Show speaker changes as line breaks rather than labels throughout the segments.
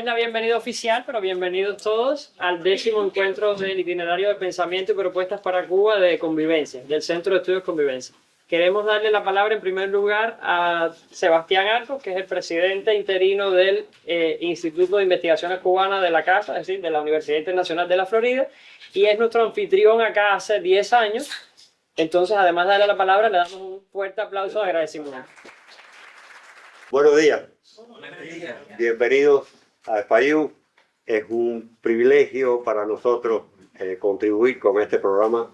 La bienvenida oficial, pero bienvenidos todos al 10º encuentro del itinerario de pensamiento y propuestas para Cuba de Convivencia, del Centro de Estudios Convivencia. Queremos darle la palabra en primer lugar a Sebastián Arcos, que es el presidente interino del Instituto de Investigaciones Cubanas de la Casa, es decir, de la Universidad Internacional de la Florida, y es nuestro anfitrión acá hace 10 años. Entonces, además de darle la palabra, le damos un fuerte aplauso de agradecimiento.
Buenos días. Bienvenidos a FIU. Es un privilegio para nosotros contribuir con este programa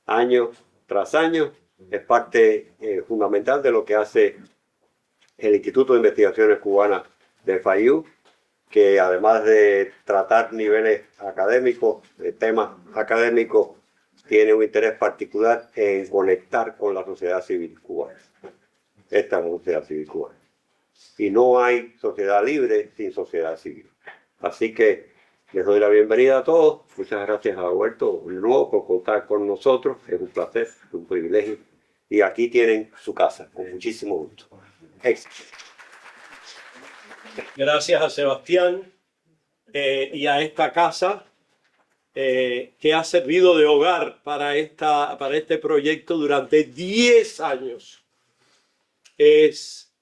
año tras año. Es parte fundamental de lo que hace el Instituto de Investigaciones Cubanas de FIU, que además de tratar niveles académicos, de temas académicos, tiene un interés particular en conectar con la sociedad civil cubana. Esta es la sociedad civil cubana. Y no hay sociedad libre sin sociedad civil. Así que les doy la bienvenida a todos. Muchas gracias a Huerto de nuevo por contar con nosotros. Es un placer, es un privilegio. Y aquí tienen su casa, con muchísimo gusto. Éxito.
Gracias a Sebastián. y a esta casa que ha servido de hogar para este proyecto durante 10 años. Es,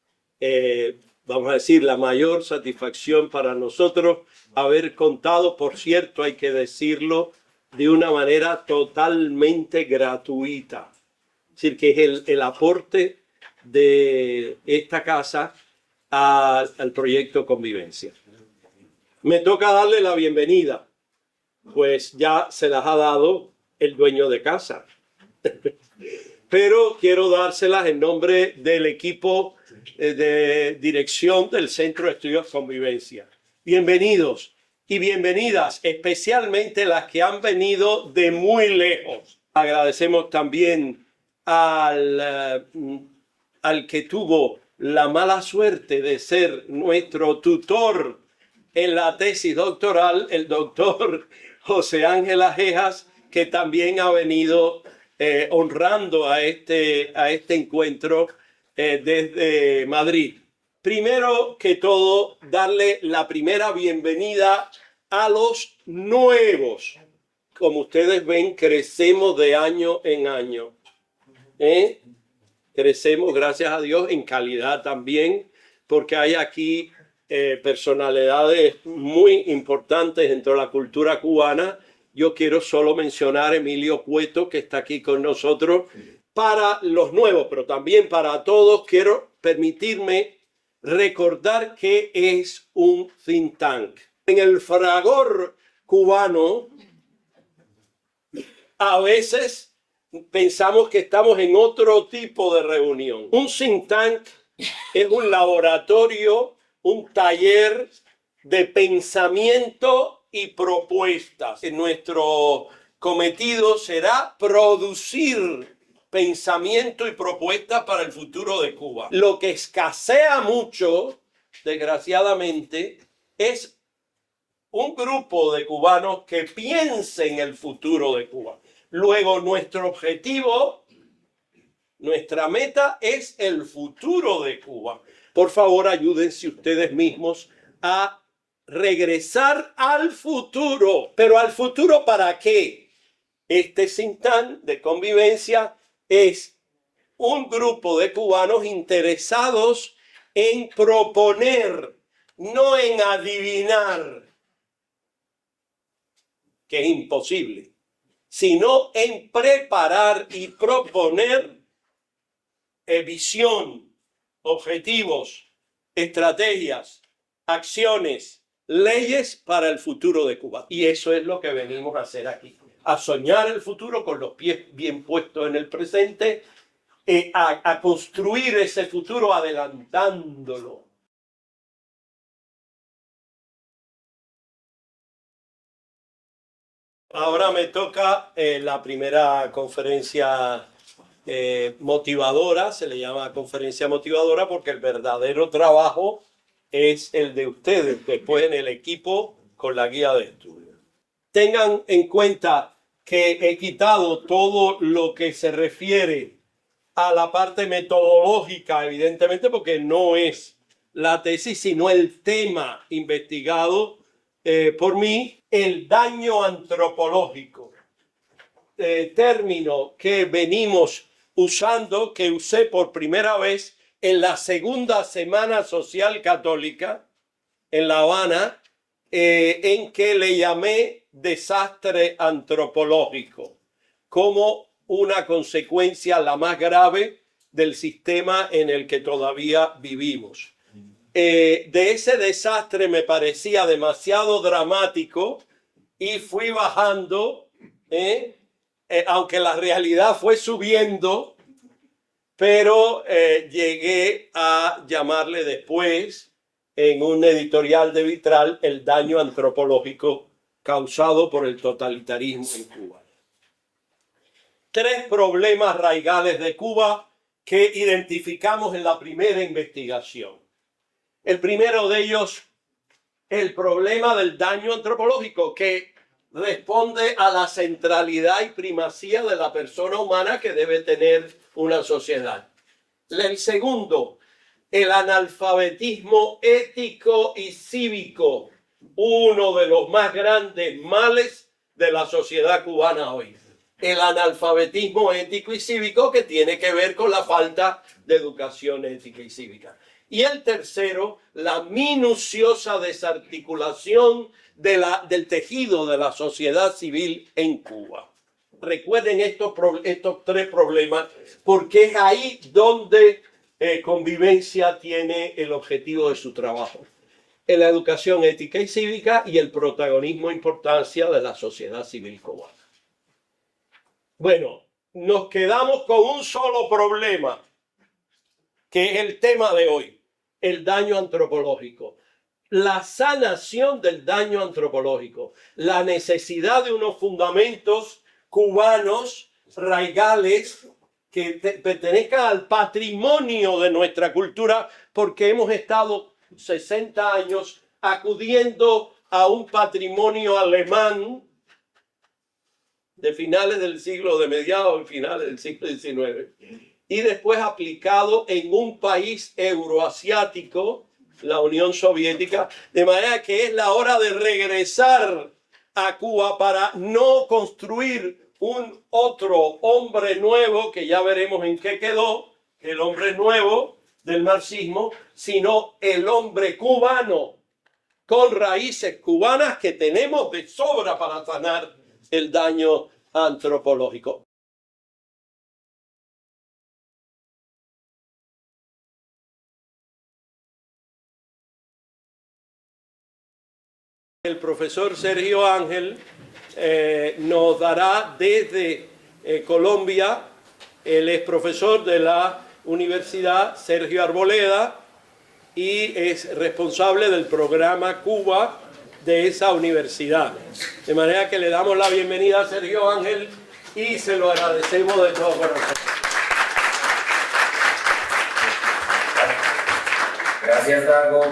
vamos a decir, la mayor satisfacción para nosotros haber contado, por cierto, hay que decirlo, de una manera totalmente gratuita. Es decir, que es el aporte de esta casa al proyecto Convivencia. Me toca darle la bienvenida, pues ya se las ha dado el dueño de casa. Pero quiero dárselas en nombre del equipo de dirección del Centro de Estudios Convivencia. Bienvenidos y bienvenidas, especialmente las que han venido de muy lejos. Agradecemos también al que tuvo la mala suerte de ser nuestro tutor en la tesis doctoral, el doctor José Ángel Ajejas, que también ha venido honrando a este encuentro desde Madrid. Primero que todo, darle la primera bienvenida a los nuevos. Como ustedes ven, crecemos de año en año. Crecemos, gracias a Dios, en calidad también, porque hay aquí personalidades muy importantes dentro de la cultura cubana. Yo quiero solo mencionar a Emilio Cueto, que está aquí con nosotros, para los nuevos, pero también para todos. Quiero permitirme recordar que es un think tank. En el fragor cubano, a veces pensamos que estamos en otro tipo de reunión. Un think tank es un laboratorio, un taller de pensamiento y propuestas. Nuestro cometido será producir pensamiento y propuestas para el futuro de Cuba. Lo que escasea mucho, desgraciadamente, es un grupo de cubanos que piensen el futuro de Cuba. Luego, nuestro objetivo, nuestra meta es el futuro de Cuba. Por favor, ayúdense ustedes mismos a regresar al futuro. ¿Pero al futuro para qué? Este think tank de convivencia es un grupo de cubanos interesados en proponer, no en adivinar, que es imposible, sino en preparar y proponer visión, objetivos, estrategias, acciones, leyes para el futuro de Cuba. Y eso es lo que venimos a hacer aquí, a soñar el futuro con los pies bien puestos en el presente, a construir ese futuro adelantándolo. Ahora me toca la primera conferencia motivadora, se le llama conferencia motivadora porque el verdadero trabajo es el de ustedes, después en el equipo con la guía de estudio. Tengan en cuenta que he quitado todo lo que se refiere a la parte metodológica, evidentemente, porque no es la tesis, sino el tema investigado por mí, el daño antropológico. Término que venimos usando, que usé por primera vez en la segunda Semana Social Católica en La Habana, en que le llamé desastre antropológico, como una consecuencia la más grave del sistema en el que todavía vivimos. De ese desastre me parecía demasiado dramático y fui bajando, aunque la realidad fue subiendo, pero llegué a llamarle después, en un editorial de Vitral, el daño antropológico causado por el totalitarismo en Cuba. 3 problemas raigales de Cuba que identificamos en la primera investigación. El primero de ellos, el problema del daño antropológico, que responde a la centralidad y primacía de la persona humana que debe tener una sociedad. El segundo, el analfabetismo ético y cívico uno de los más grandes males de la sociedad cubana hoy. El analfabetismo ético y cívico, que tiene que ver con la falta de educación ética y cívica. Y el tercero, la minuciosa desarticulación del tejido de la sociedad civil en Cuba. Recuerden estos tres problemas, porque es ahí donde Convivencia tiene el objetivo de su trabajo: en la educación ética y cívica y el protagonismo e importancia de la sociedad civil cubana. Bueno, nos quedamos con un solo problema, que es el tema de hoy: el daño antropológico. La sanación del daño antropológico, la necesidad de unos fundamentos cubanos raigales que pertenezcan al patrimonio de nuestra cultura, porque hemos estado 60 años acudiendo a un patrimonio alemán de finales del siglo, de mediados y finales del siglo XIX, y después aplicado en un país euroasiático, la Unión Soviética, de manera que es la hora de regresar a Cuba para no construir un otro hombre nuevo, que ya veremos en qué quedó, el hombre nuevo del marxismo, sino el hombre cubano, con raíces cubanas que tenemos de sobra para sanar el daño antropológico. El profesor Sergio Ángel nos dará desde Colombia. Él es profesor de la Universidad Sergio Arboleda y es responsable del programa Cuba de esa universidad. De manera que le damos la bienvenida a Sergio Ángel y se lo agradecemos de todo corazón.
Gracias, Dago,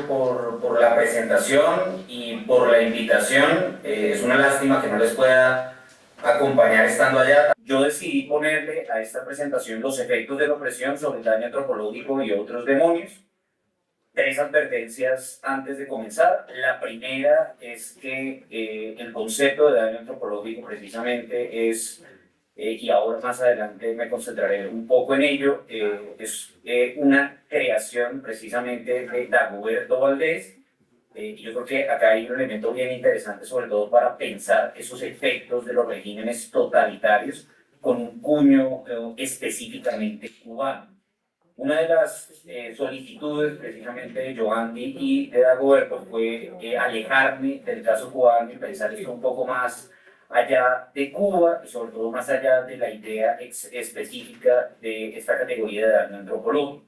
por la presentación y por la invitación. Es una lástima que no les pueda acompañar estando allá. Yo decidí ponerle a esta presentación los efectos de la opresión sobre el daño antropológico y otros demonios. 3 advertencias antes de comenzar. La primera es que el concepto de daño antropológico precisamente es, y ahora más adelante me concentraré un poco en ello, es una creación precisamente de Dagoberto Valdés. Yo creo que acá hay un elemento bien interesante, sobre todo para pensar esos efectos de los regímenes totalitarios con un cuño específicamente cubano. Una de las solicitudes precisamente de Joandi y de Dagoberto fue alejarme del caso cubano y pensar esto un poco más allá de Cuba y sobre todo más allá de la idea específica de esta categoría de daño antropológico.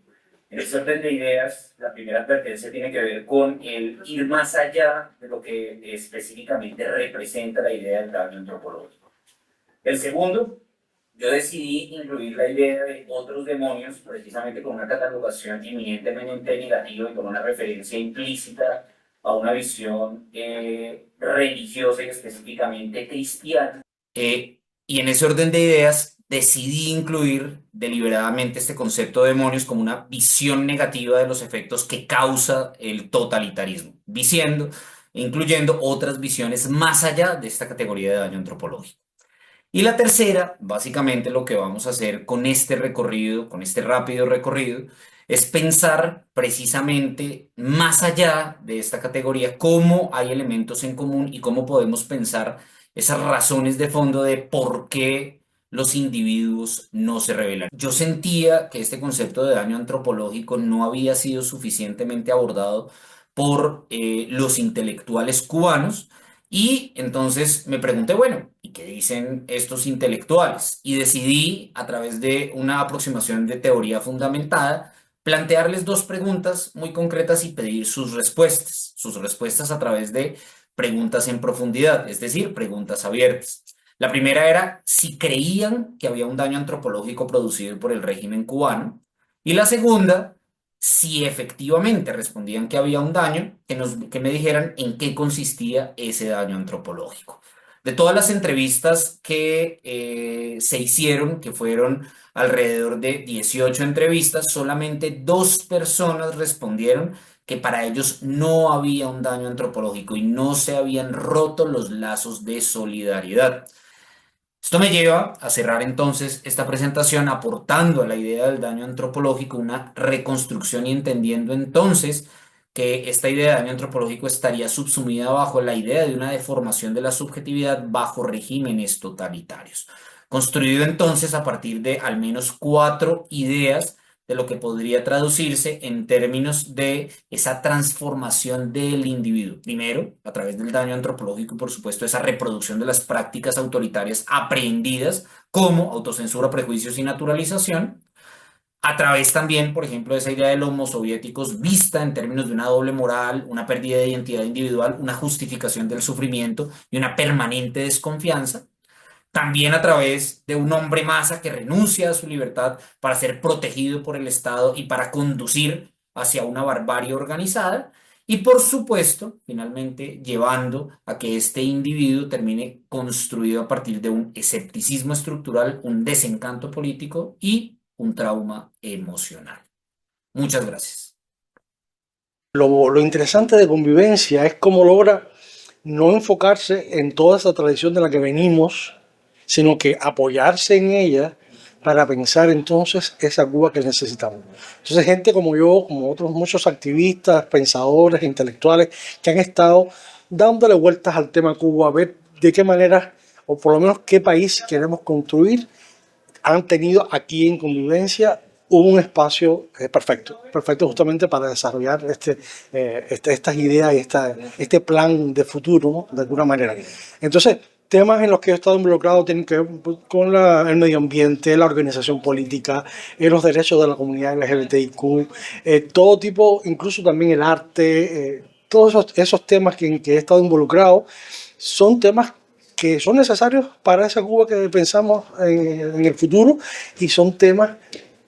En este orden de ideas, la primera advertencia tiene que ver con el ir más allá de lo que específicamente representa la idea del daño antropológico. El segundo, yo decidí incluir la idea de otros demonios precisamente con una catalogación eminentemente negativa y con una referencia implícita a una visión religiosa y específicamente cristiana. Y en ese orden de ideas decidí incluir deliberadamente este concepto de demonios como una visión negativa de los efectos que causa el totalitarismo, incluyendo otras visiones más allá de esta categoría de daño antropológico. Y la tercera, básicamente lo que vamos a hacer con este recorrido, con este rápido recorrido, es pensar precisamente más allá de esta categoría cómo hay elementos en común y cómo podemos pensar esas razones de fondo de por qué los individuos no se rebelan. Yo sentía que este concepto de daño antropológico no había sido suficientemente abordado por los intelectuales cubanos. Y entonces me pregunté, bueno, ¿y qué dicen estos intelectuales? Y decidí, a través de una aproximación de teoría fundamentada, plantearles 2 preguntas muy concretas y pedir sus respuestas a través de preguntas en profundidad, es decir, preguntas abiertas. La primera era si creían que había un daño antropológico producido por el régimen cubano, y la segunda, si efectivamente respondían que había un daño, que me dijeran en qué consistía ese daño antropológico. De todas las entrevistas que se hicieron, que fueron alrededor de 18 entrevistas, solamente 2 personas respondieron que para ellos no había un daño antropológico y no se habían roto los lazos de solidaridad. Esto me lleva a cerrar entonces esta presentación aportando a la idea del daño antropológico una reconstrucción y entendiendo entonces que esta idea de daño antropológico estaría subsumida bajo la idea de una deformación de la subjetividad bajo regímenes totalitarios. Construido entonces a partir de al menos 4 ideas de lo que podría traducirse en términos de esa transformación del individuo. Primero, a través del daño antropológico, por supuesto, esa reproducción de las prácticas autoritarias aprendidas como autocensura, prejuicios y naturalización. A través también, por ejemplo, de esa idea de los homo soviéticos vista en términos de una doble moral, una pérdida de identidad individual, una justificación del sufrimiento y una permanente desconfianza. También a través de un hombre masa que renuncia a su libertad para ser protegido por el Estado y para conducir hacia una barbarie organizada. Y por supuesto, finalmente, llevando a que este individuo termine construido a partir de un escepticismo estructural, un desencanto político y un trauma emocional. Muchas gracias.
Lo interesante de convivencia es cómo logra no enfocarse en toda esa tradición de la que venimos, sino que apoyarse en ella para pensar entonces esa Cuba que necesitamos. Entonces gente como yo, como otros muchos activistas, pensadores, intelectuales que han estado dándole vueltas al tema Cuba, a ver de qué manera, o por lo menos qué país queremos construir, han tenido aquí en Convivencia un espacio perfecto justamente para desarrollar estas ideas y este plan de futuro, ¿no? De alguna manera. Entonces, temas en los que he estado involucrado tienen que ver con el medio ambiente, la organización política, los derechos de la comunidad LGBTIQ, todo tipo, incluso también el arte, todos esos temas que he estado involucrado son temas que son necesarios para esa Cuba que pensamos en el futuro y son temas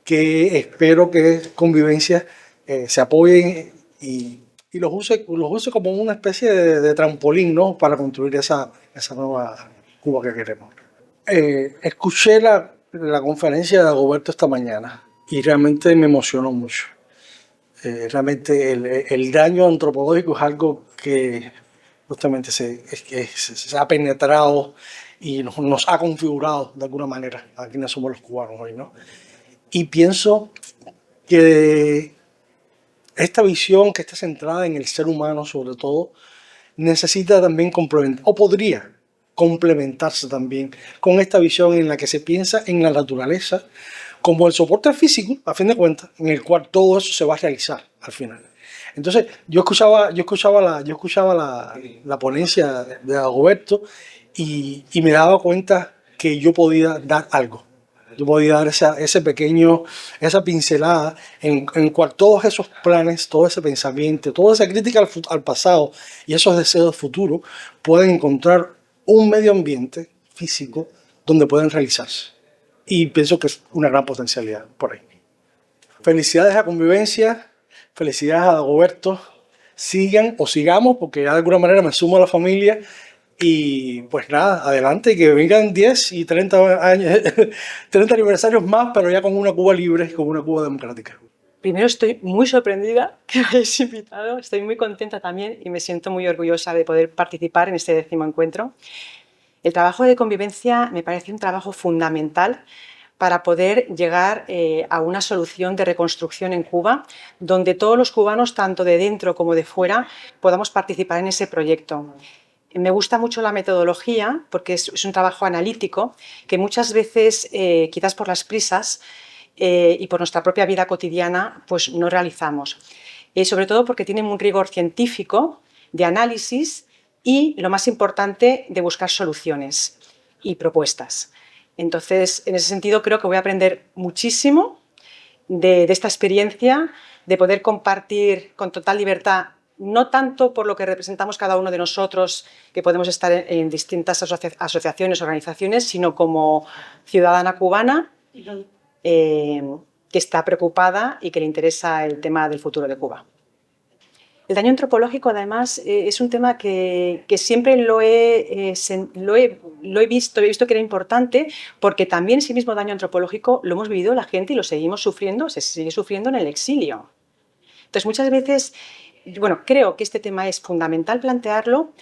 que espero que Convivencia se apoyen y los use como una especie de trampolín, ¿no? Para construir esa nueva Cuba que queremos. Escuché la conferencia de Dagoberto esta mañana y realmente me emocionó mucho. Realmente el daño antropológico es algo que justamente se ha penetrado y nos ha configurado de alguna manera a quienes somos los cubanos hoy, ¿no? Y pienso que esta visión que está centrada en el ser humano sobre todo necesita también complementar, o podría complementarse también con esta visión en la que se piensa en la naturaleza como el soporte físico, a fin de cuentas, en el cual todo eso se va a realizar al final. Entonces, yo escuchaba la ponencia de Dagoberto y me daba cuenta que yo podía dar algo. Yo podía dar esa pincelada en cual todos esos planes, todo ese pensamiento, toda esa crítica al pasado y esos deseos de futuro pueden encontrar un medio ambiente físico donde pueden realizarse. Y pienso que es una gran potencialidad por ahí. Felicidades a Convivencia, felicidades a Dagoberto. Sigan o sigamos, porque ya de alguna manera me sumo a la familia. Y pues nada, adelante, que vengan 10 y 30 años, 30 aniversarios más, pero ya con una Cuba libre, con una Cuba democrática.
Primero, estoy muy sorprendida que me hayáis invitado, estoy muy contenta también y me siento muy orgullosa de poder participar en este 10º encuentro. El trabajo de Convivencia me parece un trabajo fundamental para poder llegar a una solución de reconstrucción en Cuba, donde todos los cubanos, tanto de dentro como de fuera, podamos participar en ese proyecto. Me gusta mucho la metodología porque es un trabajo analítico que muchas veces, quizás por las prisas y por nuestra propia vida cotidiana, pues no realizamos. Sobre todo porque tiene un rigor científico de análisis y, lo más importante, de buscar soluciones y propuestas. Entonces, en ese sentido, creo que voy a aprender muchísimo de esta experiencia, de poder compartir con total libertad, no tanto por lo que representamos cada uno de nosotros, que podemos estar en distintas asociaciones, organizaciones, sino como ciudadana cubana que está preocupada y que le interesa el tema del futuro de Cuba. El daño antropológico, además, es un tema que siempre lo he visto que era importante, porque también ese mismo daño antropológico lo hemos vivido la gente y lo seguimos sufriendo, se sigue sufriendo en el exilio. Entonces, muchas veces bueno, creo que este tema es fundamental plantearlo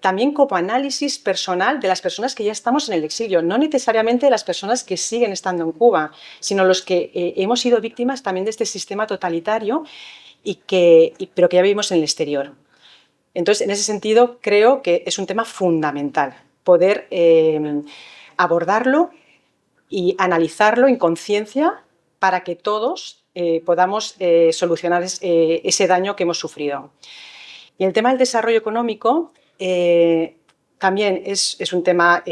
también como análisis personal de las personas que ya estamos en el exilio, no necesariamente de las personas que siguen estando en Cuba, sino los que hemos sido víctimas también de este sistema totalitario pero que ya vivimos en el exterior. Entonces, en ese sentido, creo que es un tema fundamental poder abordarlo y analizarlo en conciencia para que todos podamos solucionar ese daño que hemos sufrido. Y el tema del desarrollo económico también es un tema,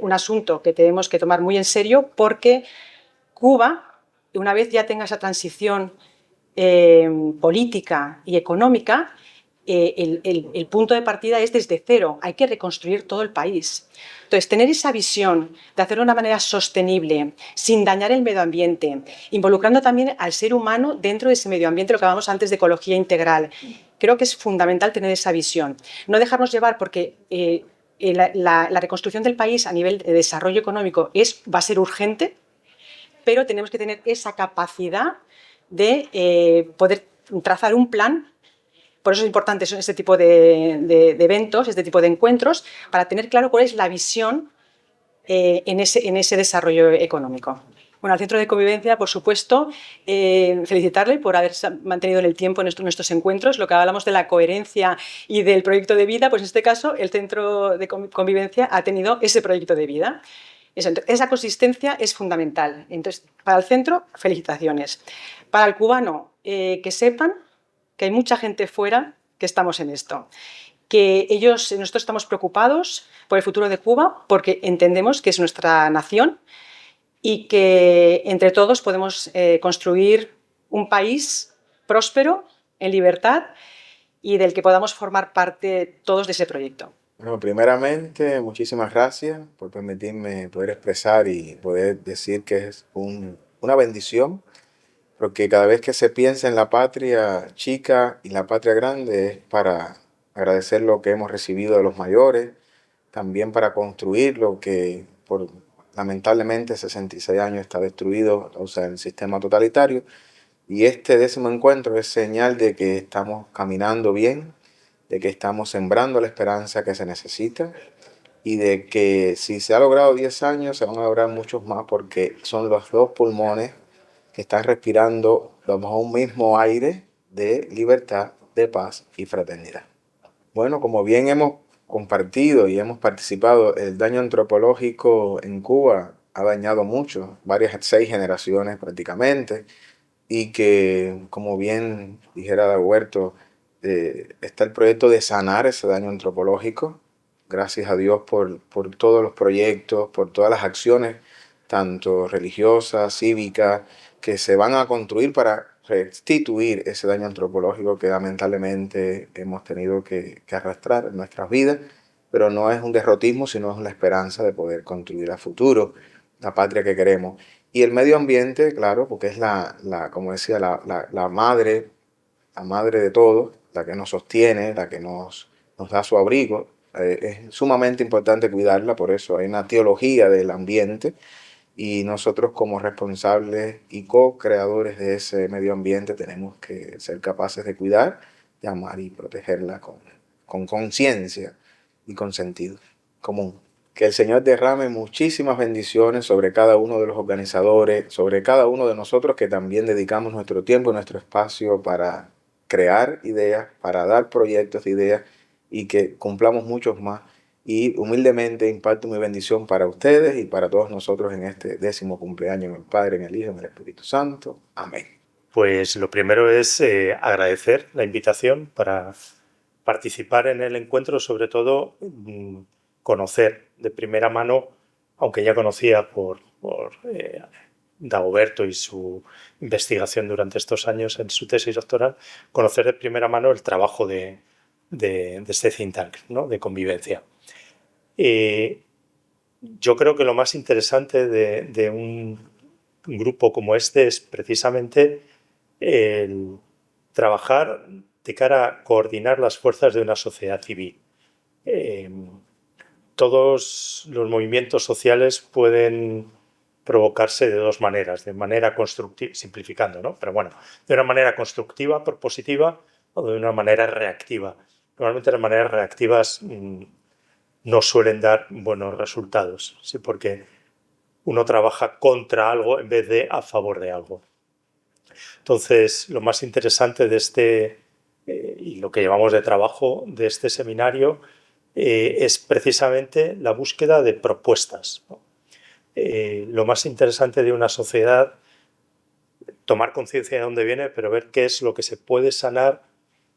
un asunto que tenemos que tomar muy en serio, porque Cuba, una vez ya tenga esa transición política y económica, el punto de partida es desde cero, hay que reconstruir todo el país. Entonces, tener esa visión de hacerlo de una manera sostenible, sin dañar el medio ambiente, involucrando también al ser humano dentro de ese medio ambiente, lo que hablábamos antes de ecología integral, creo que es fundamental tener esa visión. No dejarnos llevar porque la reconstrucción del país a nivel de desarrollo económico va a ser urgente, pero tenemos que tener esa capacidad de poder trazar un plan. Por eso es importante este tipo de eventos, este tipo de encuentros, para tener claro cuál es la visión en ese desarrollo económico. Bueno, al Centro de Convivencia, por supuesto, felicitarle por haber mantenido en el tiempo nuestros encuentros. Lo que hablamos de la coherencia y del proyecto de vida, pues en este caso el Centro de Convivencia ha tenido ese proyecto de vida. Esa consistencia es fundamental. Entonces, para el centro, felicitaciones. Para el cubano, que sepan que hay mucha gente fuera que estamos en esto, que nosotros estamos preocupados por el futuro de Cuba porque entendemos que es nuestra nación y que entre todos podemos construir un país próspero, en libertad, y del que podamos formar parte todos de ese proyecto.
Bueno, primeramente, muchísimas gracias por permitirme poder expresar y poder decir que es una bendición, porque cada vez que se piensa en la patria chica y la patria grande es para agradecer lo que hemos recibido de los mayores, también para construir lo que por lamentablemente 66 años está destruido a causa del sistema totalitario. Y este 10º encuentro es señal de que estamos caminando bien, de que estamos sembrando la esperanza que se necesita y de que si se ha logrado 10 años, se van a lograr muchos más, porque son los dos pulmones que están respirando bajo un mismo aire de libertad, de paz y fraternidad. Bueno, como bien hemos compartido y hemos participado, el daño antropológico en Cuba ha dañado mucho, 6 generaciones prácticamente, y que, como bien dijera Dagoberto, está el proyecto de sanar ese daño antropológico. Gracias a Dios por todos los proyectos, por todas las acciones, tanto religiosas, cívicas, que se van a construir para restituir ese daño antropológico que lamentablemente hemos tenido que arrastrar en nuestras vidas, pero no es un derrotismo, sino es una esperanza de poder construir a futuro la patria que queremos. Y el medio ambiente, claro, porque es como decía, la madre de todo, la que nos sostiene, la que nos da su abrigo. Es sumamente importante cuidarla, por eso hay una teología del ambiente, y nosotros como responsables y co-creadores de ese medio ambiente tenemos que ser capaces de cuidar, de amar y protegerla con conciencia y con sentido común. Que el Señor derrame muchísimas bendiciones sobre cada uno de los organizadores, sobre cada uno de nosotros que también dedicamos nuestro tiempo y nuestro espacio para crear ideas, para dar proyectos de ideas, y que cumplamos muchos más. Y humildemente imparto mi bendición para ustedes y para todos nosotros en este 10º cumpleaños, en el Padre, en el Hijo, en el Espíritu Santo. Amén.
Pues lo primero es agradecer la invitación para participar en el encuentro, sobre todo conocer de primera mano, aunque ya conocía por Dagoberto y su investigación durante estos años en su tesis doctoral, conocer de primera mano el trabajo de este think tank, ¿no?, de convivencia. Yo creo que lo más interesante de un grupo como este es precisamente el trabajar de cara a coordinar las fuerzas de una sociedad civil. Todos los movimientos sociales pueden provocarse de dos maneras, de manera constructiva, simplificando, ¿no?, pero bueno, de una manera constructiva, propositiva, o de una manera reactiva. Normalmente las maneras reactivas no suelen dar buenos resultados, ¿sí? Porque uno trabaja contra algo en vez de a favor de algo. Entonces, lo más interesante de este, y lo que llevamos de trabajo de este seminario, es precisamente la búsqueda de propuestas, ¿no? Lo más interesante de una sociedad, tomar conciencia de dónde viene, pero ver qué es lo que se puede sanar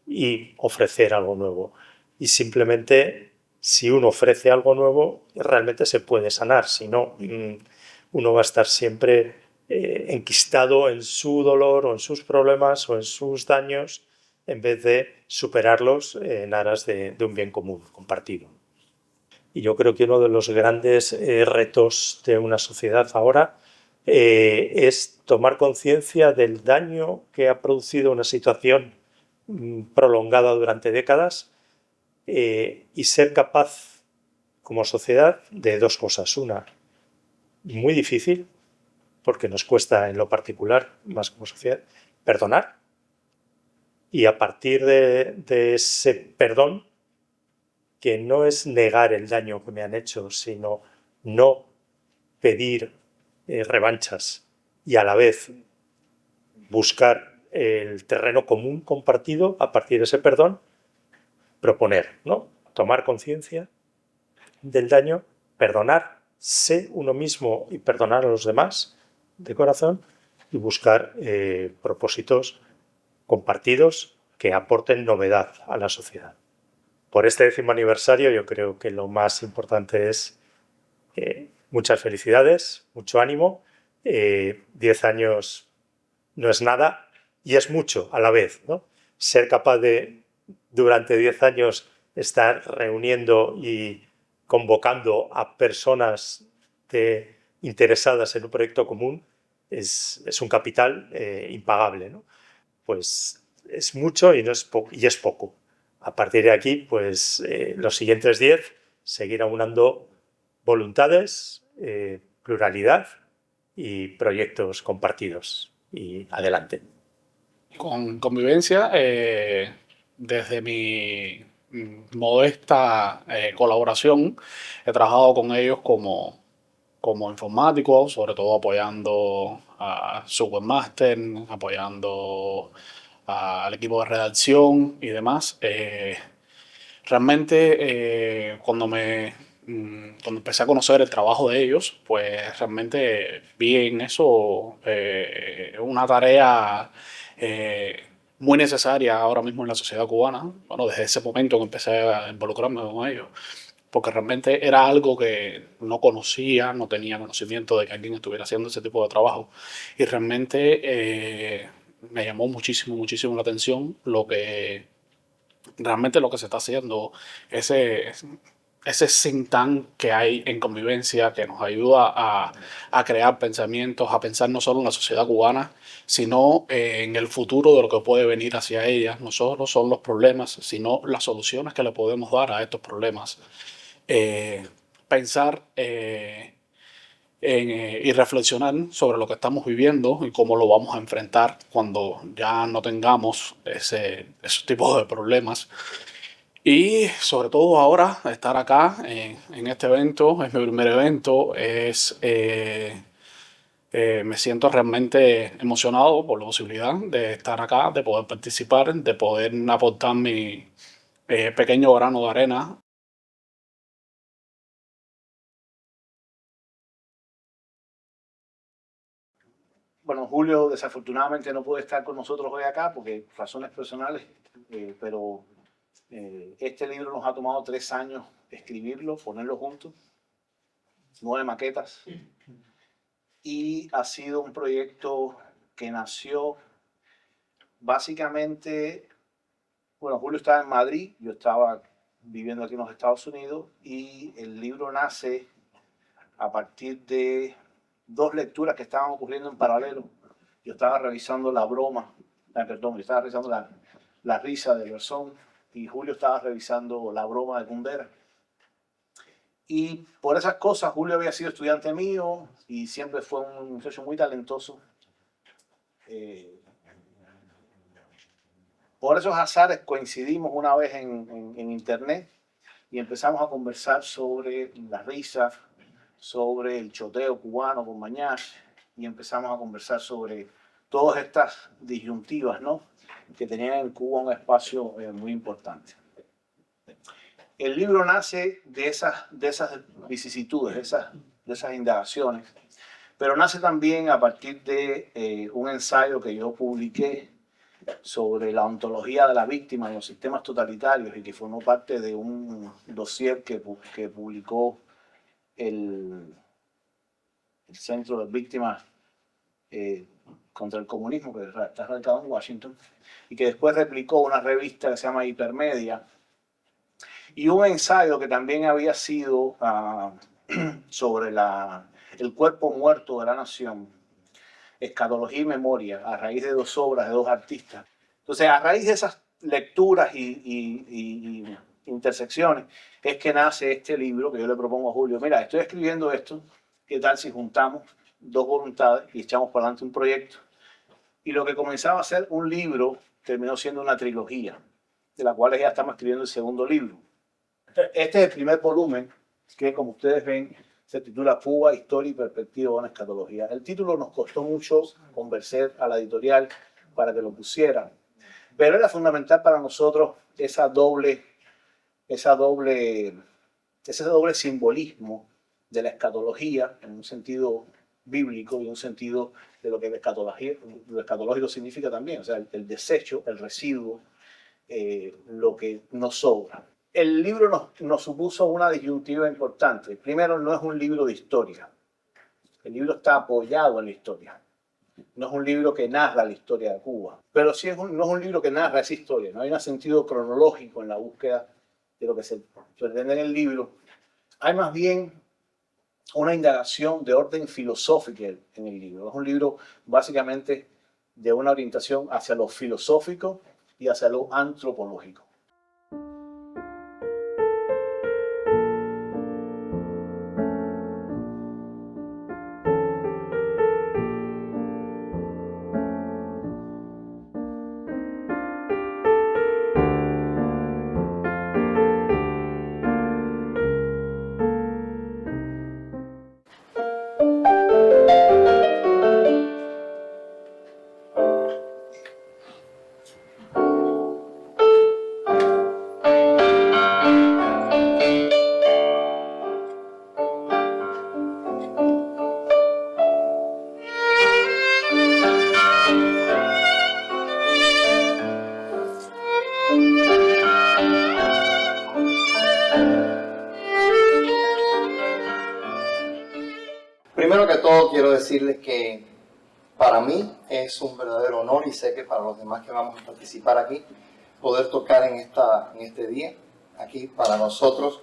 y ofrecer algo nuevo. Y simplemente, si uno ofrece algo nuevo, realmente se puede sanar. Si no, uno va a estar siempre enquistado en su dolor o en sus problemas o en sus daños, en vez de superarlos en aras de un bien común compartido. Y yo creo que uno de los grandes retos de una sociedad ahora es tomar conciencia del daño que ha producido una situación prolongada durante décadas y ser capaz como sociedad de dos cosas. Una, muy difícil, porque nos cuesta en lo particular, más como sociedad, perdonar. Y a partir de ese perdón, que no es negar el daño que me han hecho, sino no pedir revanchas y a la vez buscar el terreno común compartido, a partir de ese perdón, proponer, ¿no? Tomar conciencia del daño, perdonarse uno mismo y perdonar a los demás de corazón y buscar propósitos compartidos que aporten novedad a la sociedad. Por este 10º aniversario yo creo que lo más importante es muchas felicidades, mucho ánimo. 10 años no es nada y es mucho a la vez, ¿no? Ser capaz de, durante 10 años, estar reuniendo y convocando a personas interesadas en un proyecto común es un capital impagable, ¿no? Pues es mucho y es poco. A partir de aquí, pues los siguientes 10, seguir aunando voluntades, pluralidad y proyectos compartidos. Y adelante.
Con convivencia, desde mi modesta colaboración, he trabajado con ellos como informático, sobre todo apoyando a su webmaster, apoyando al equipo de redacción y demás. Realmente, cuando empecé a conocer el trabajo de ellos, pues realmente vi en eso una tarea muy necesaria ahora mismo en la sociedad cubana. Bueno, desde ese momento que empecé a involucrarme con ellos, porque realmente era algo que no conocía, no tenía conocimiento de que alguien estuviera haciendo ese tipo de trabajo. Y realmente me llamó muchísimo, muchísimo la atención realmente lo que se está haciendo, ese think tank que hay en convivencia, que nos ayuda a crear pensamientos, a pensar no solo en la sociedad cubana, sino en el futuro de lo que puede venir hacia ella. No solo son los problemas, sino las soluciones que le podemos dar a estos problemas. Pensar y reflexionar sobre lo que estamos viviendo y cómo lo vamos a enfrentar cuando ya no tengamos esos tipos de problemas. Y sobre todo ahora, estar acá en este evento, es mi primer evento, me siento realmente emocionado por la posibilidad de estar acá, de poder participar, de poder aportar mi pequeño grano de arena.
Bueno, Julio desafortunadamente no puede estar con nosotros hoy acá porque razones personales, pero este libro nos ha tomado 3 años escribirlo, ponerlo juntos, 9 maquetas, y ha sido un proyecto que nació básicamente, bueno, Julio estaba en Madrid, yo estaba viviendo aquí en los Estados Unidos, y el libro nace a partir de 2 lecturas que estaban ocurriendo en paralelo. Yo estaba revisando La broma, yo estaba revisando la risa de Bersón, y Julio estaba revisando La broma de Kundera. Y por esas cosas, Julio había sido estudiante mío y siempre fue un muchacho muy talentoso. Por esos azares coincidimos una vez en internet y empezamos a conversar sobre la risa, sobre el choteo cubano con Mañar, y empezamos a conversar sobre todas estas disyuntivas, ¿no?, que tenían en Cuba un espacio muy importante. El libro nace de esas vicisitudes, de esas indagaciones, pero nace también a partir de un ensayo que yo publiqué sobre la ontología de la víctima en los sistemas totalitarios y que formó parte de un dossier que publicó el Centro de Víctimas contra el Comunismo, que está radicado en Washington, y que después replicó una revista que se llama Hipermedia, y un ensayo que también había sido sobre el cuerpo muerto de la nación, Escatología y Memoria, a raíz de 2 obras de 2 artistas. Entonces, a raíz de esas lecturas y intersecciones, es que nace este libro que yo le propongo a Julio. Mira, estoy escribiendo esto, ¿qué tal si juntamos 2 voluntades y echamos para adelante un proyecto? Y lo que comenzaba a ser un libro terminó siendo una trilogía, de la cual ya estamos escribiendo el 2.º libro. Este es el primer volumen, que como ustedes ven, se titula Cuba, Historia y Perspectiva de una Escatología. El título nos costó mucho convencer a la editorial para que lo pusiera, pero era fundamental para nosotros ese doble simbolismo de la escatología en un sentido bíblico y un sentido de lo que lo escatológico significa también, o sea, el desecho, el residuo, lo que nos sobra. El libro nos supuso una disyuntiva importante. Primero, no es un libro de historia. El libro está apoyado en la historia. No es un libro que narra la historia de Cuba. Pero sí no es un libro que narra esa historia. No hay un sentido cronológico en la búsqueda de lo que se pretende en el libro. Hay más bien una indagación de orden filosófico en el libro. Es un libro básicamente de una orientación hacia lo filosófico y hacia lo antropológico.
Primero que todo quiero decirles que para mí es un verdadero honor, y sé que para los demás que vamos a participar aquí, poder tocar en este día, aquí para nosotros.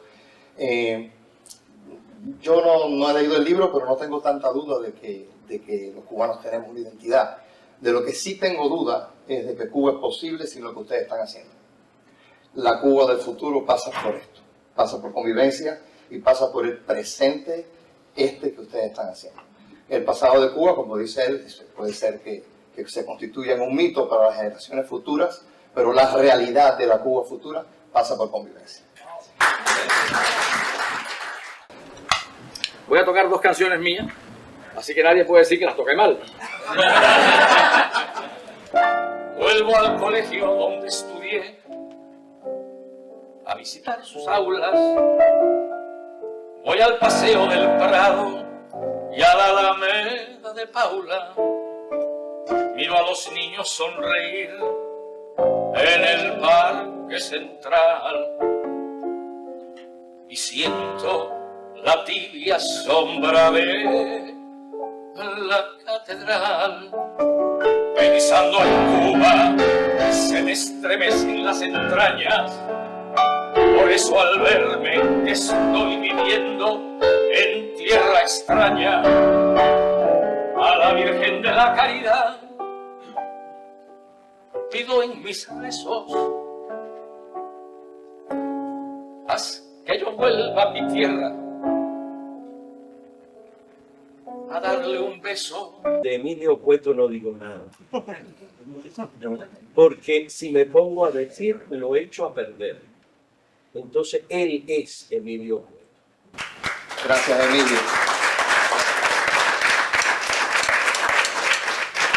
Yo no he leído el libro, pero no tengo tanta duda de que los cubanos tenemos una identidad. De lo que sí tengo duda es de que Cuba es posible sin lo que ustedes están haciendo. La Cuba del futuro pasa por esto, pasa por convivencia y pasa por el presente que ustedes están haciendo. El pasado de Cuba, como dice él, puede ser que se constituya en un mito para las generaciones futuras, pero la realidad de la Cuba futura pasa por convivencia.
Voy a tocar 2 canciones mías, así que nadie puede decir que las toqué mal. Vuelvo al colegio donde estudié, a visitar sus aulas. Voy al paseo del Prado y a la Alameda de Paula. Miro a los niños sonreír en el parque central y siento la tibia sombra de la catedral. Pensando en Cuba se me estremecen las entrañas. Por eso al verme estoy viviendo en tierra extraña. A la Virgen de la Caridad pido en mis rezos, haz que yo vuelva a mi tierra, a darle un beso.
De Emilio Cueto no digo nada. Porque si me pongo a decir, me lo echo a perder. Entonces, él es Emilio Cueto.
Gracias, Emilio.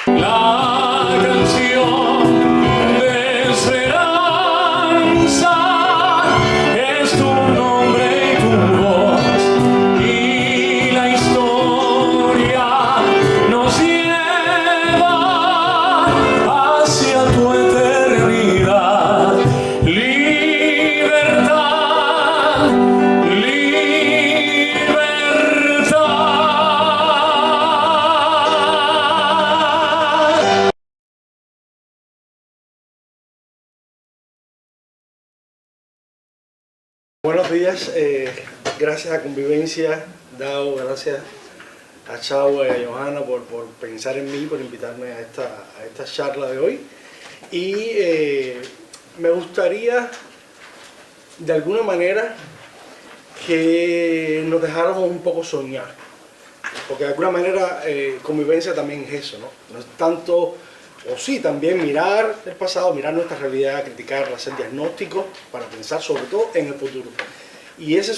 La canción de esperanza es tu nombre y tu voz, y la historia nos lleva hacia tu eternidad. Libertad,
Buenos días, gracias a Convivencia, Dao, gracias a Chau y a Johanna por pensar en mí, por invitarme a esta charla de hoy. Y me gustaría, de alguna manera, que nos dejáramos un poco soñar. Porque de alguna manera Convivencia también es eso, ¿no? No es tanto, o sí, también mirar el pasado, mirar nuestra realidad, criticarla, hacer diagnósticos para pensar sobre todo en el futuro. Y ese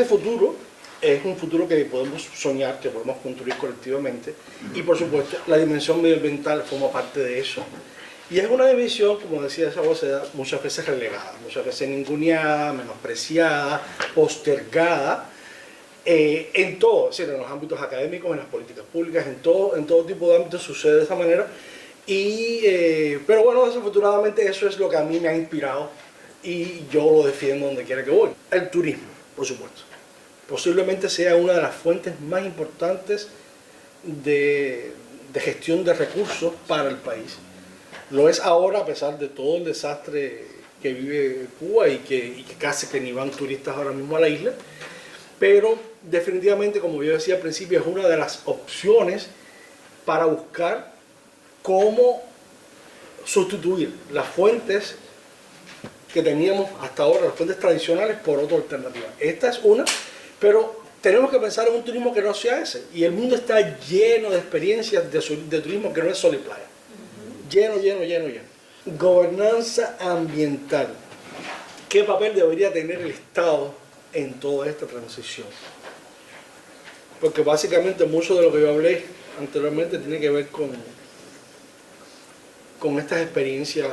futuro es un futuro que podemos soñar, que podemos construir colectivamente. Y por supuesto, la dimensión medioambiental forma parte de eso. Y es una dimensión, como decía esa voceda, muchas veces relegada, muchas veces ninguneada, menospreciada, postergada, en todo, es decir, en los ámbitos académicos, en las políticas públicas, en todo tipo de ámbitos sucede de esa manera. Pero bueno, desafortunadamente eso es lo que a mí me ha inspirado y yo lo defiendo donde quiera que voy. El turismo, por supuesto. Posiblemente sea una de las fuentes más importantes de gestión de recursos para el país. Lo es ahora a pesar de todo el desastre que vive Cuba y que casi que ni van turistas ahora mismo a la isla. Pero definitivamente, como yo decía al principio, es una de las opciones para buscar cómo sustituir las fuentes que teníamos hasta ahora, las fuentes tradicionales, por otra alternativa. Esta es una, pero tenemos que pensar en un turismo que no sea ese. Y el mundo está lleno de experiencias de turismo que no es sol y playa. Lleno. Gobernanza ambiental. ¿Qué papel debería tener el Estado en toda esta transición? Porque básicamente mucho de lo que yo hablé anteriormente tiene que ver con estas experiencias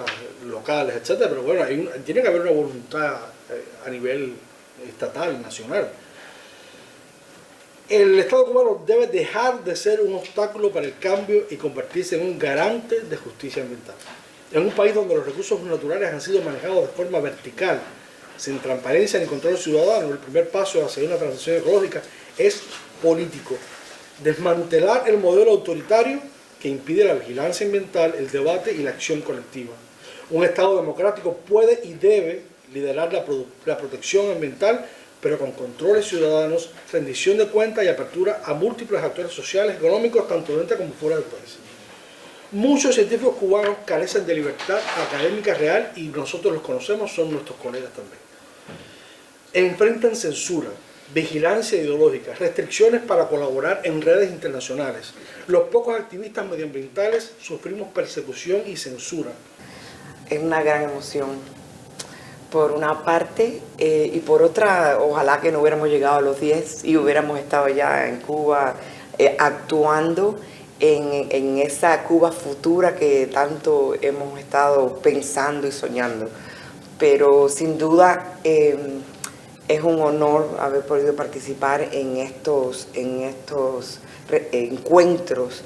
locales, etcétera. Pero bueno, tiene que haber una voluntad a nivel estatal, nacional. El Estado cubano debe dejar de ser un obstáculo para el cambio y convertirse en un garante de justicia ambiental. En un país donde los recursos naturales han sido manejados de forma vertical, sin transparencia ni control ciudadano, el primer paso hacia una transición ecológica es político. Desmantelar el modelo autoritario que impide la vigilancia ambiental, el debate y la acción colectiva. Un Estado democrático puede y debe liderar la protección ambiental, pero con controles ciudadanos, rendición de cuentas y apertura a múltiples actores sociales, económicos, tanto dentro como fuera del país. Muchos científicos cubanos carecen de libertad académica real y nosotros los conocemos, son nuestros colegas también. Enfrentan censura, vigilancia ideológica, restricciones para colaborar en redes internacionales. Los pocos activistas medioambientales sufrimos persecución y censura.
Es una gran emoción, por una parte, y por otra, ojalá que no hubiéramos llegado a los 10 y hubiéramos estado ya en Cuba actuando en esa Cuba futura que tanto hemos estado pensando y soñando. Pero sin duda es un honor haber podido participar en estos encuentros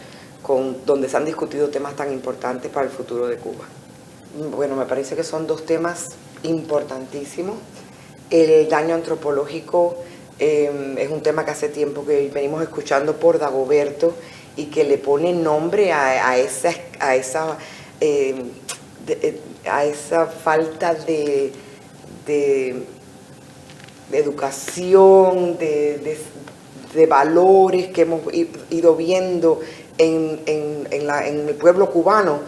donde se han discutido temas tan importantes para el futuro de Cuba. Bueno, me parece que son dos temas importantísimos. El daño antropológico es un tema que hace tiempo que venimos escuchando por Dagoberto y que le pone nombre a esa falta de educación, de valores que hemos ido viendo en el pueblo cubano,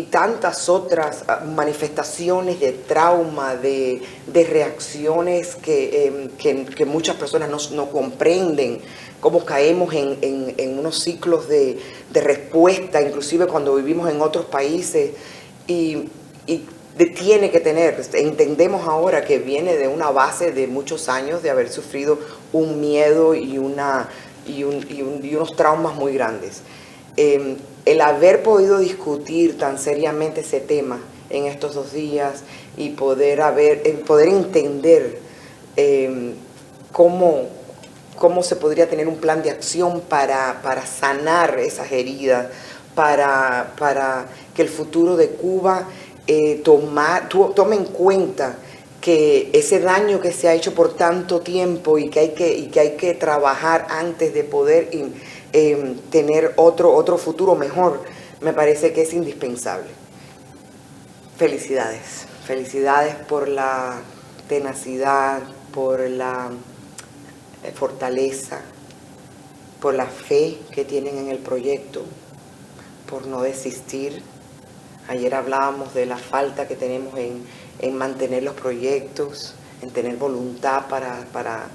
tantas otras manifestaciones de trauma, de reacciones que muchas personas no comprenden, cómo caemos en unos ciclos de respuesta, inclusive cuando vivimos en otros países, y tiene que tener, entendemos ahora que viene de una base de muchos años de haber sufrido un miedo y unos traumas muy grandes. El haber podido discutir tan seriamente ese tema en estos 2 días y poder entender cómo se podría tener un plan de acción para sanar esas heridas, para que el futuro de Cuba tome en cuenta que ese daño que se ha hecho por tanto tiempo y que hay que trabajar antes de poder tener otro futuro mejor, me parece que es indispensable. Felicidades, felicidades por la tenacidad, por la fortaleza, por la fe que tienen en el proyecto, por no desistir. Ayer hablábamos de la falta que tenemos en mantener los proyectos, en tener voluntad para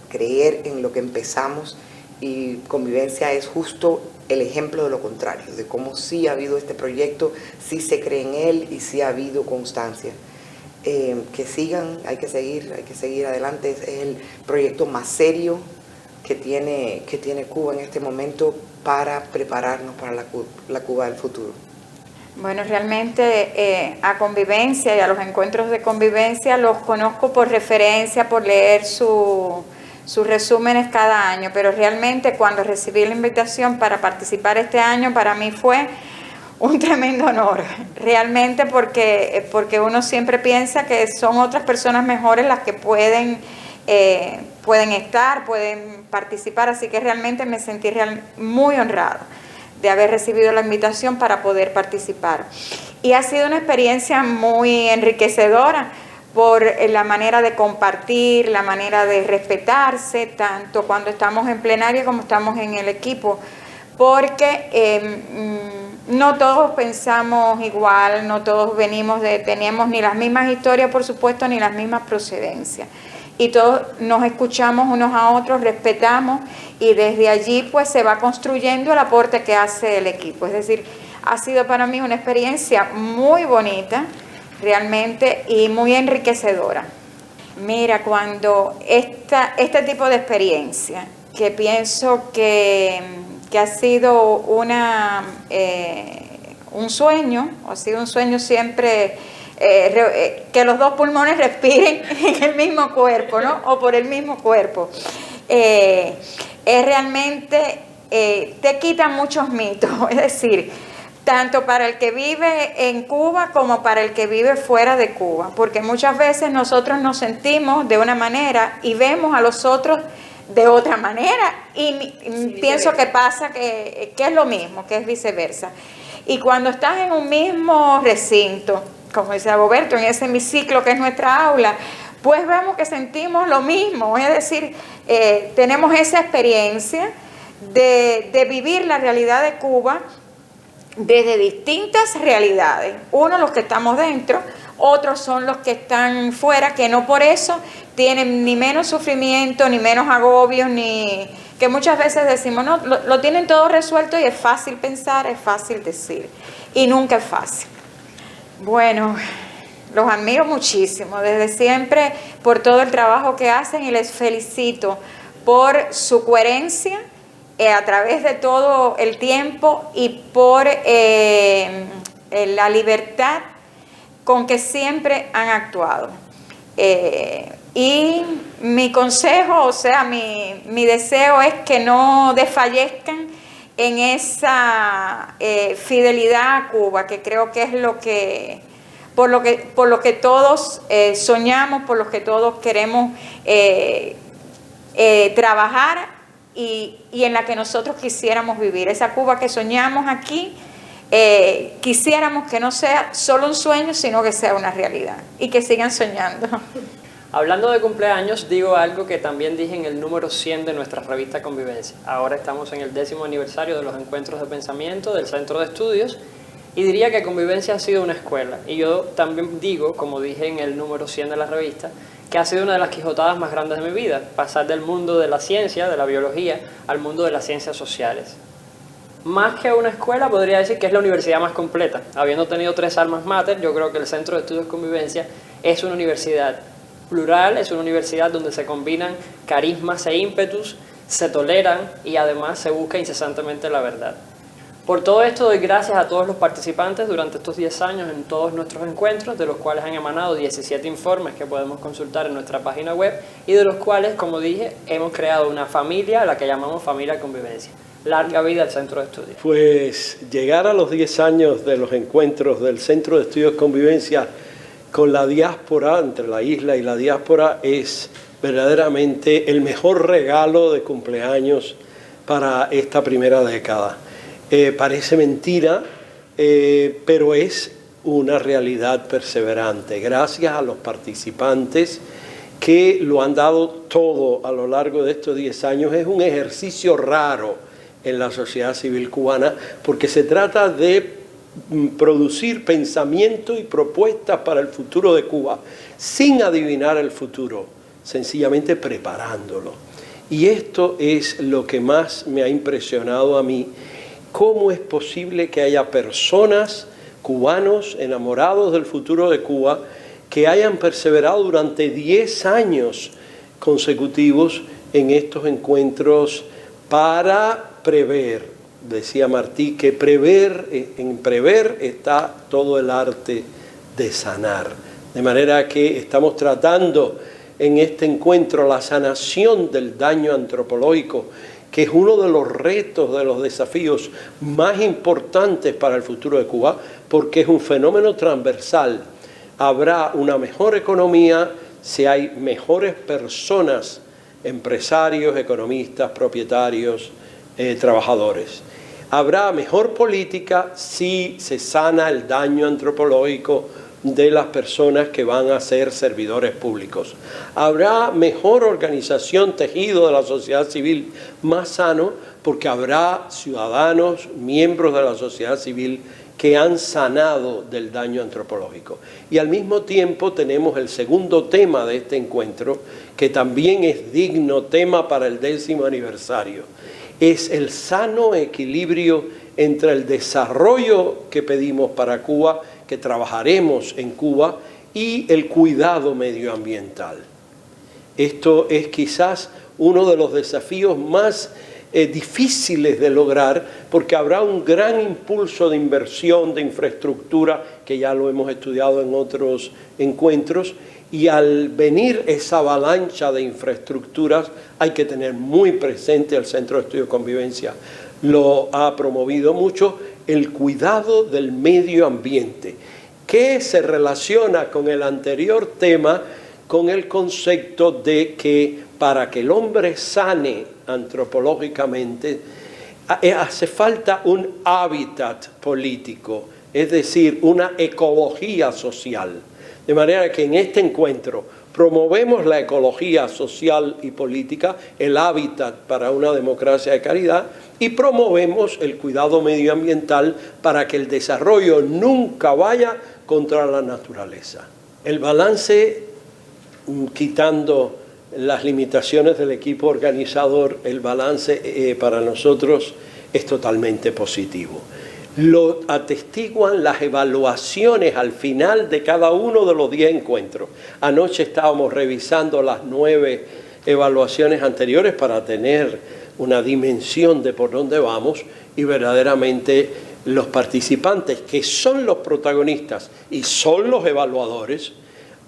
creer en lo que empezamos, y Convivencia es justo el ejemplo de lo contrario, de cómo sí ha habido este proyecto, sí se cree en él y sí ha habido constancia. Que sigan, hay que seguir adelante. Es el proyecto más serio que tiene Cuba en este momento para prepararnos para la Cuba del futuro.
Bueno, realmente a Convivencia y a los encuentros de Convivencia los conozco por referencia, por leer sus resúmenes cada año, pero realmente cuando recibí la invitación para participar este año, para mí fue un tremendo honor, realmente porque uno siempre piensa que son otras personas mejores las que pueden estar, pueden participar, así que realmente me sentí muy honrada de haber recibido la invitación para poder participar. Y ha sido una experiencia muy enriquecedora por la manera de compartir, la manera de respetarse, tanto cuando estamos en plenario como estamos en el equipo, porque no todos pensamos igual, no todos tenemos ni las mismas historias, por supuesto, ni las mismas procedencias. Y todos nos escuchamos unos a otros, respetamos, y desde allí pues se va construyendo el aporte que hace el equipo. Es decir, ha sido para mí una experiencia muy bonita, realmente, y muy enriquecedora. Mira, cuando este tipo de experiencia, que pienso que ha sido un sueño, ha sido un sueño siempre, que los 2 pulmones respiren en el mismo cuerpo, ¿no? O por el mismo cuerpo. Es realmente, te quita muchos mitos, es decir, tanto para el que vive en Cuba como para el que vive fuera de Cuba, porque muchas veces nosotros nos sentimos de una manera y vemos a los otros de otra manera, y pienso que pasa que es lo mismo, que es viceversa. Y cuando estás en un mismo recinto, como dice Roberto, en ese hemiciclo que es nuestra aula, pues vemos que sentimos lo mismo, es decir, tenemos esa experiencia de vivir la realidad de Cuba desde distintas realidades. Uno, los que estamos dentro, otros son los que están fuera, que no por eso tienen ni menos sufrimiento, ni menos agobios, ni que muchas veces decimos, no, lo tienen todo resuelto, y es fácil pensar, es fácil decir, y nunca es fácil. Bueno, los admiro muchísimo desde siempre por todo el trabajo que hacen, y les felicito por su coherencia a través de todo el tiempo, y por la libertad con que siempre han actuado. Y mi consejo, o sea, mi deseo es que no desfallezcan en esa fidelidad a Cuba, que creo que es por lo que todos soñamos, por lo que todos queremos trabajar, y en la que nosotros quisiéramos vivir. Esa Cuba que soñamos aquí, quisiéramos que no sea solo un sueño, sino que sea una realidad, y que sigan soñando.
Hablando de cumpleaños, digo algo que también dije en el número 100 de nuestra revista Convivencia. Ahora estamos en el 10º aniversario de los encuentros de pensamiento del Centro de Estudios, Y diría que convivencia ha sido una escuela. Y yo también digo, como dije en el número 100 de la revista, que ha sido una de las quijotadas más grandes de mi vida, pasar del mundo de la ciencia, de la biología, al mundo de las ciencias sociales. Más que una escuela, podría decir que es la universidad más completa. Habiendo tenido 3 almas mater, yo creo que el Centro de Estudios Convivencia es una universidad plural, es una universidad donde se combinan carismas e ímpetus, se toleran y además se busca incesantemente la verdad. Por todo esto doy gracias a todos los participantes durante estos 10 años en todos nuestros encuentros, de los cuales han emanado 17 informes que podemos consultar en nuestra página web y de los cuales, como dije, hemos creado una familia a la que llamamos Familia Convivencia. Larga vida al Centro de Estudios.
Pues llegar a los 10 años de los encuentros del Centro de Estudios Convivencia con la diáspora, entre la isla y la diáspora, es verdaderamente el mejor regalo de cumpleaños para esta primera década. Parece mentira, pero es una realidad perseverante. Gracias a los participantes que lo han dado todo a lo largo de estos 10 años. Es un ejercicio raro en la sociedad civil cubana porque se trata de producir pensamiento y propuestas para el futuro de Cuba sin adivinar el futuro, sencillamente preparándolo. Y esto es lo que más me ha impresionado a mí. ¿Cómo es posible que haya personas, cubanos, enamorados del futuro de Cuba, que hayan perseverado durante 10 años consecutivos en estos encuentros para prever? Decía Martí que en prever está todo el arte de sanar. De manera que estamos tratando en este encuentro la sanación del daño antropológico, que es uno de los retos, de los desafíos más importantes para el futuro de Cuba, porque es un fenómeno transversal. Habrá una mejor economía si hay mejores personas, empresarios, economistas, propietarios, trabajadores. Habrá mejor política si se sana el daño antropológico de las personas que van a ser servidores públicos. Habrá mejor organización, tejido de la sociedad civil más sano, porque habrá ciudadanos, miembros de la sociedad civil que han sanado del daño antropológico. Y al mismo tiempo tenemos el segundo tema de este encuentro, que también es digno tema para el 10º aniversario. Es el sano equilibrio entre el desarrollo que pedimos para Cuba, que trabajaremos en Cuba, y el cuidado medioambiental. Esto es quizás uno de los desafíos más difíciles de lograr, porque habrá un gran impulso de inversión, de infraestructura, que ya lo hemos estudiado en otros encuentros, y al venir esa avalancha de infraestructuras hay que tener muy presente, el Centro de Estudios Convivencia lo ha promovido mucho, el cuidado del medio ambiente, que se relaciona con el anterior tema, con el concepto de que para que el hombre sane antropológicamente hace falta un hábitat político, es decir, una ecología social. De manera que en este encuentro promovemos la ecología social y política, el hábitat para una democracia de calidad, y promovemos el cuidado medioambiental para que el desarrollo nunca vaya contra la naturaleza. El balance, quitando las limitaciones del equipo organizador, el balance para nosotros es totalmente positivo. Lo atestiguan las evaluaciones al final de cada uno de los 10 encuentros. Anoche estábamos revisando las 9 evaluaciones anteriores para tener una dimensión de por dónde vamos, y verdaderamente los participantes, que son los protagonistas y son los evaluadores,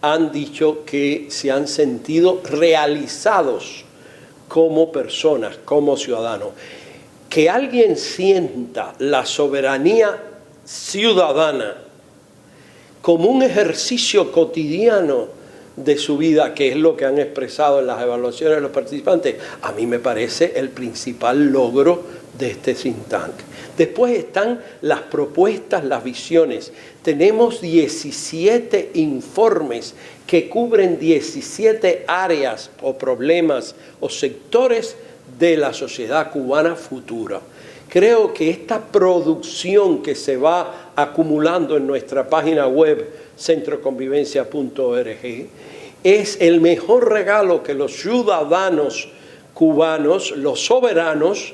han dicho que se han sentido realizados como personas, como ciudadanos. Que alguien sienta la soberanía ciudadana como un ejercicio cotidiano de su vida, que es lo que han expresado en las evaluaciones de los participantes, a mí me parece el principal logro de este think tank. Después están las propuestas, las visiones. Tenemos 17 informes que cubren 17 áreas o problemas o sectores de la sociedad cubana futura, Creo que esta producción que se va acumulando en nuestra página web centroconvivencia.org es el mejor regalo que los ciudadanos cubanos, los soberanos,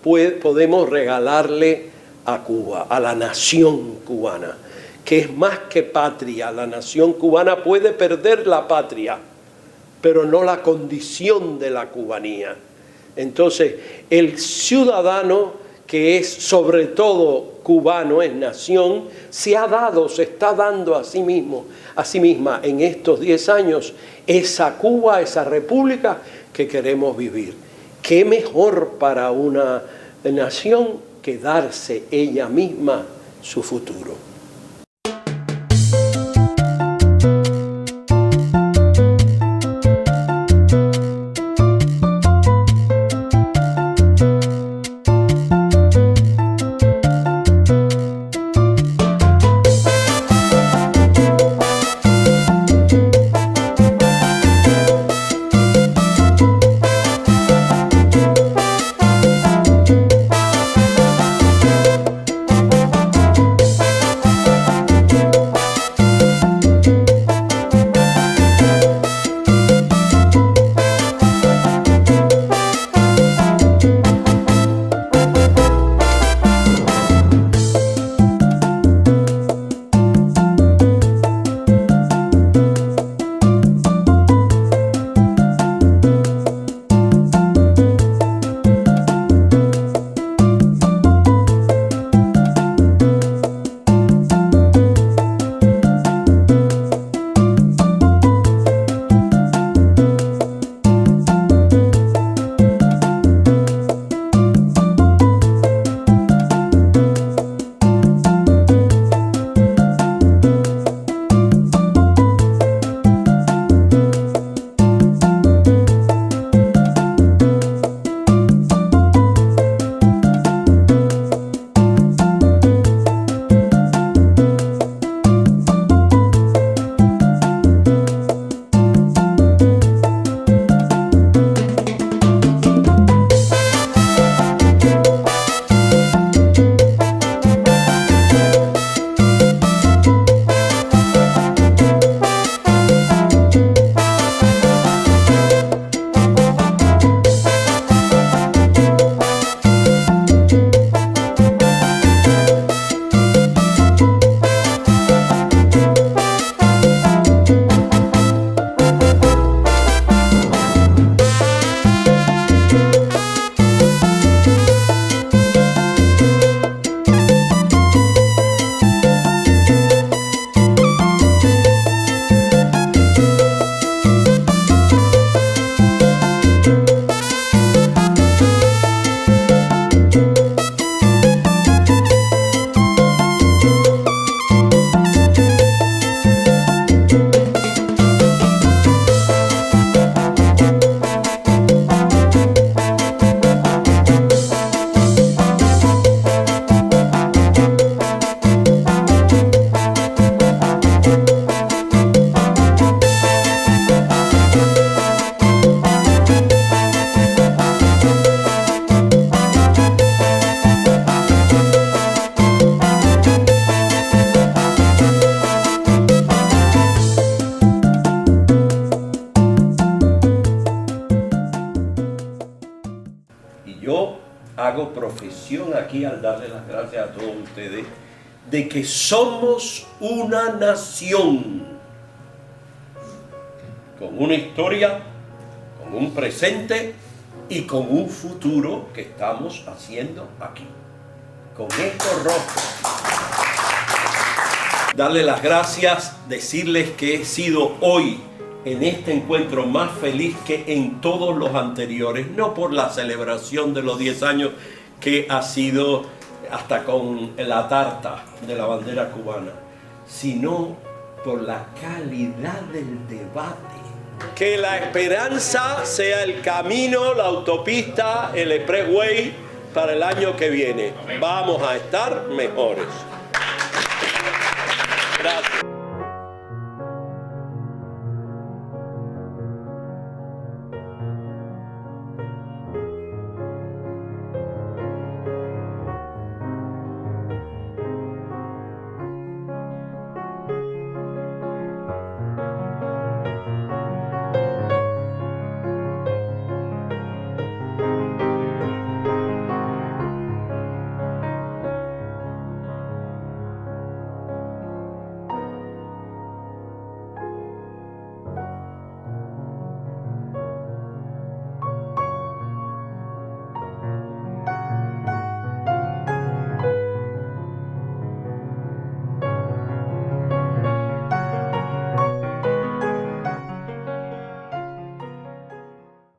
podemos regalarle a Cuba, a la nación cubana, que es más que patria. La nación cubana puede perder la patria, pero no la condición de la cubanía. Entonces, el ciudadano que es sobre todo cubano, es nación, se está dando a sí mismo, a sí misma en estos 10 años esa Cuba, esa república que queremos vivir. ¿Qué mejor para una nación que darse ella misma su futuro? hago profesión aquí al darle las gracias a todos ustedes de que somos una nación con una historia, con un presente y con un futuro que estamos haciendo aquí, con estos rostros. Darle las gracias, decirles que he sido hoy en este encuentro más feliz que en todos los anteriores, no por la celebración de los 10 años que ha sido hasta con la tarta de la bandera cubana, sino por la calidad del debate. Que la esperanza sea el camino, la autopista, el expressway para el año que viene. Vamos a estar mejores. Gracias.